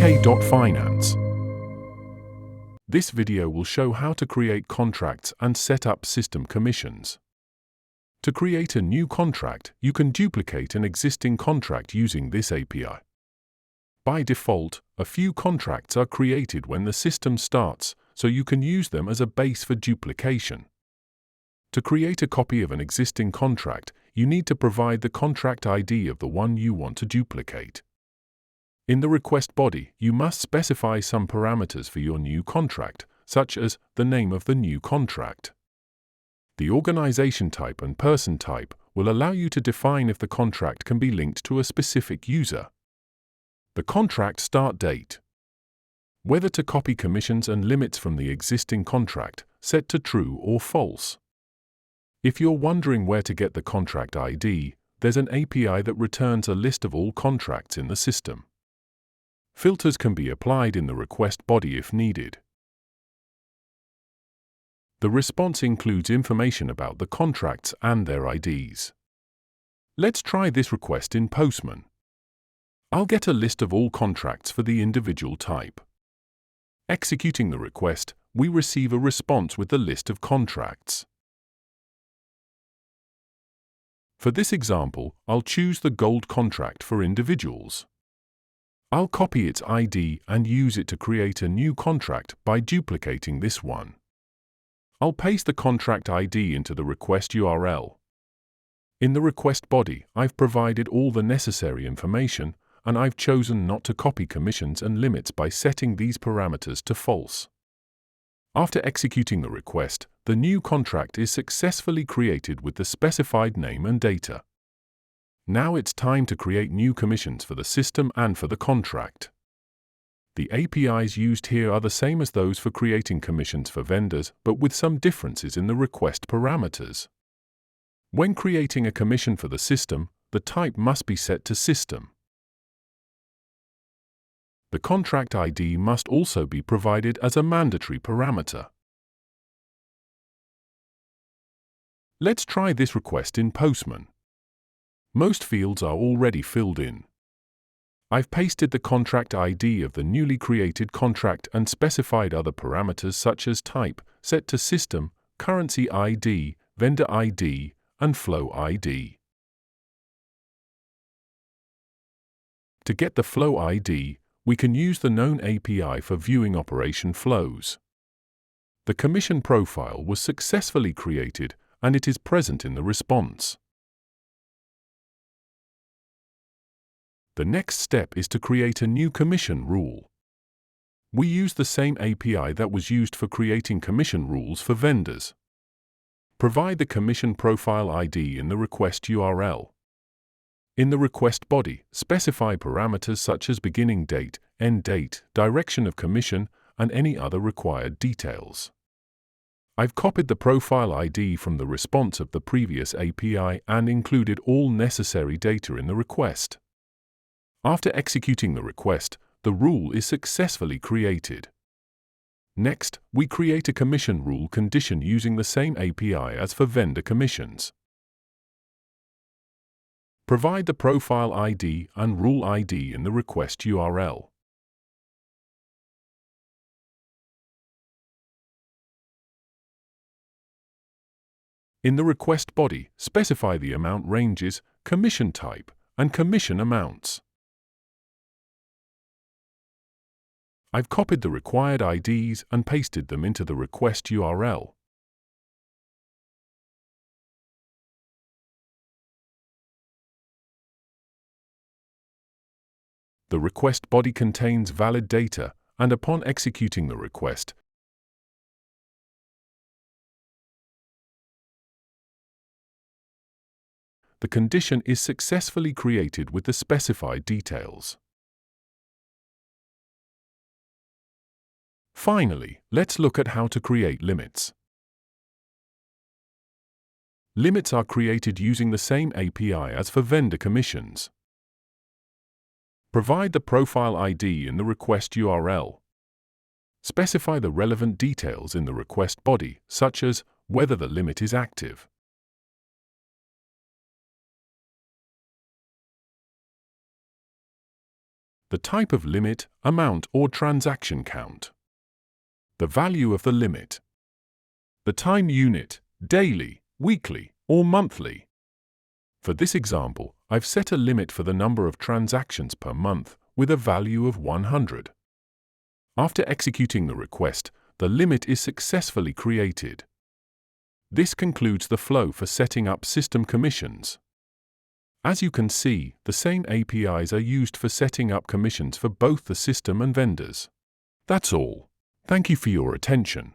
SDK.finance. This video will show how to create contracts and set up system commissions. To create a new contract, you can duplicate an existing contract using this API. By default, a few contracts are created when the system starts, so you can use them as a base for duplication. To create a copy of an existing contract, you need to provide the contract ID of the one you want to duplicate. In the request body, you must specify some parameters for your new contract, such as the name of the new contract. The organization type and person type will allow you to define if the contract can be linked to a specific user. The contract start date. Whether to copy commissions and limits from the existing contract, set to true or false. If you're wondering where to get the contract ID, there's an API that returns a list of all contracts in the system. Filters can be applied in the request body if needed. The response includes information about the contracts and their IDs. Let's try this request in Postman. I'll get a list of all contracts for the individual type. Executing the request, we receive a response with the list of contracts. For this example, I'll choose the gold contract for individuals. I'll copy its ID and use it to create a new contract by duplicating this one. I'll paste the contract ID into the request URL. In the request body, I've provided all the necessary information, and I've chosen not to copy commissions and limits by setting these parameters to false. After executing the request, the new contract is successfully created with the specified name and data. Now it's time to create new commissions for the system and for the contract. The APIs used here are the same as those for creating commissions for vendors, but with some differences in the request parameters. When creating a commission for the system, the type must be set to system. The contract ID must also be provided as a mandatory parameter. Let's try this request in Postman. Most fields are already filled in. I've pasted the contract ID of the newly created contract and specified other parameters such as type, set to system, currency ID, vendor ID, and flow ID. To get the flow ID, we can use the known API for viewing operation flows. The commission profile was successfully created, and it is present in the response. The next step is to create a new commission rule. We use the same API that was used for creating commission rules for vendors. Provide the commission profile ID in the request URL. In the request body, specify parameters such as beginning date, end date, direction of commission, and any other required details. I've copied the profile ID from the response of the previous API and included all necessary data in the request. After executing the request, the rule is successfully created. Next, we create a commission rule condition using the same API as for vendor commissions. Provide the profile ID and rule ID in the request URL. In the request body, specify the amount ranges, commission type, and commission amounts. I've copied the required IDs and pasted them into the request URL. The request body contains valid data, and upon executing the request, the condition is successfully created with the specified details. Finally, let's look at how to create limits. Limits are created using the same API as for vendor commissions. Provide the profile ID in the request URL. Specify the relevant details in the request body, such as whether the limit is active. The type of limit, amount or transaction count. The value of the limit. The time unit, daily, weekly, or monthly. For this example, I've set a limit for the number of transactions per month with a value of 100. After executing the request, the limit is successfully created. This concludes the flow for setting up system commissions. As you can see, the same APIs are used for setting up commissions for both the system and vendors. That's all. Thank you for your attention.